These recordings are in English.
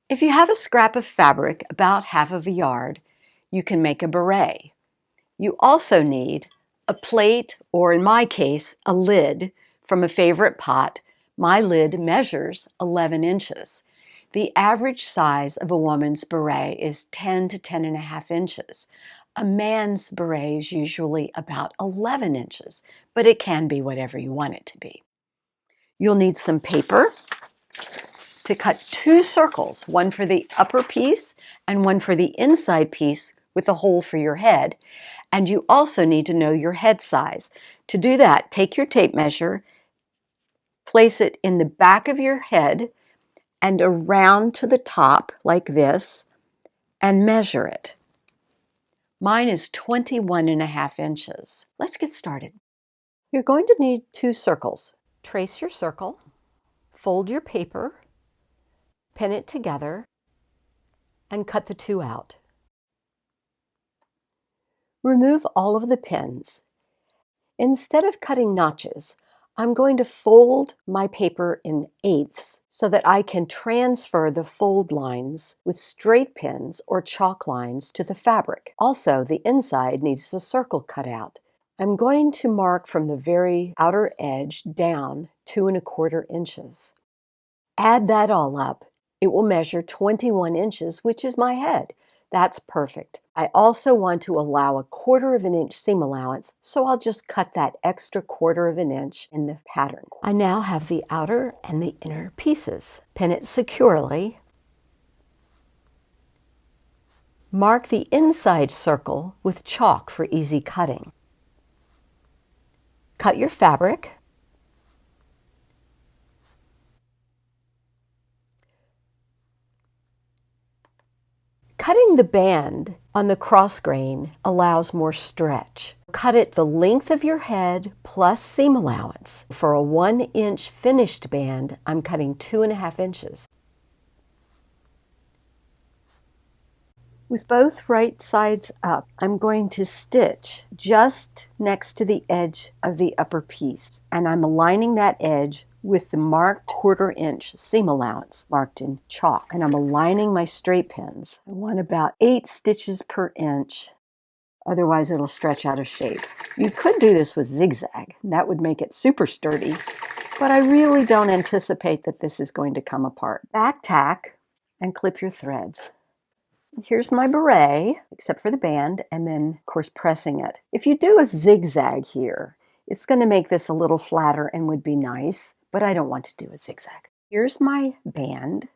If you have a scrap of fabric about half of a yard, you can make a beret. You also need a plate, or in my case, a lid from a favorite pot. My lid measures 11 inches. The average size of a woman's beret is 10 to 10.5 inches. A man's beret is usually about 11 inches, but it can be whatever you want it to be. You'll need some paper to cut 2 circles, one for the upper piece and one for the inside piece with a hole for your head. And you also need to know your head size. To do that, take your tape measure, place it in the back of your head and around to the top like this, and measure it. Mine is 21.5 inches. Let's get started. You're going to need 2 circles. Trace your circle, fold your paper, pin it together, and cut the 2 out. Remove all of the pins. Instead of cutting notches, I'm going to fold my paper in 1/8 so that I can transfer the fold lines with straight pins or chalk lines to the fabric. Also, the inside needs a circle cut out. I'm going to mark from the very outer edge down 2¼ inches. Add that all up. It will measure 21 inches, which is my head. That's perfect. I also want to allow a 1/4 inch seam allowance, so I'll just cut that extra 1/4 inch in the pattern. I now have the outer and the inner pieces. Pin it securely. Mark the inside circle with chalk for easy cutting. Cut your fabric. Cutting the band on the cross grain allows more stretch. Cut it the length of your head plus seam allowance. For a 1-inch finished band, I'm cutting 2½ inches. With both right sides up, I'm going to stitch just next to the edge of the upper piece, and I'm aligning that edge with the marked 1/4 inch seam allowance marked in chalk, and I'm aligning my straight pins. I want about 8 stitches per inch, otherwise it'll stretch out of shape. You could do this with zigzag, that would make it super sturdy, but I really don't anticipate that this is going to come apart. Back tack and clip your threads. Here's my beret, except for the band, and then, of course, pressing it. If you do a zigzag here, it's going to make this a little flatter and would be nice, but I don't want to do a zigzag. Here's my band.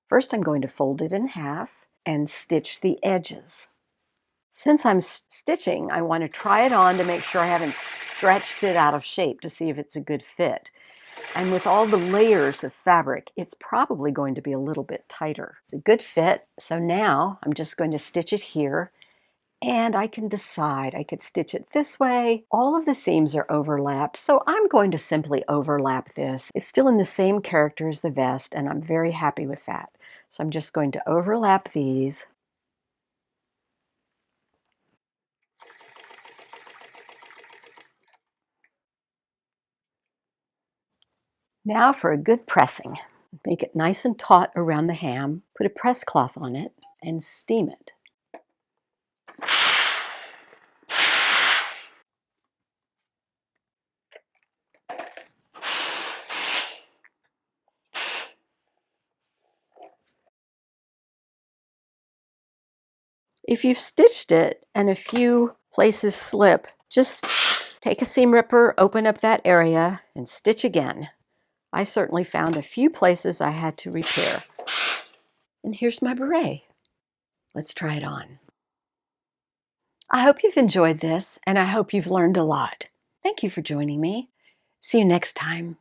First, I'm going to fold it in half and stitch the edges. Since I'm stitching, I want to try it on to make sure I haven't stretched it out of shape to see if it's a good fit. And with all the layers of fabric, it's probably going to be a little bit tighter. It's a good fit. So now I'm just going to stitch it here, and I can decide. I could stitch it this way. All of the seams are overlapped, so I'm going to simply overlap this. It's still in the same character as the vest, and I'm very happy with that. So I'm just going to overlap these. Now for a good pressing. Make it nice and taut around the ham, put a press cloth on it, and steam it. If you've stitched it and a few places slip, just take a seam ripper, open up that area, and stitch again. I certainly found a few places I had to repair. And here's my beret. Let's try it on. I hope you've enjoyed this, and I hope you've learned a lot. Thank you for joining me. See you next time.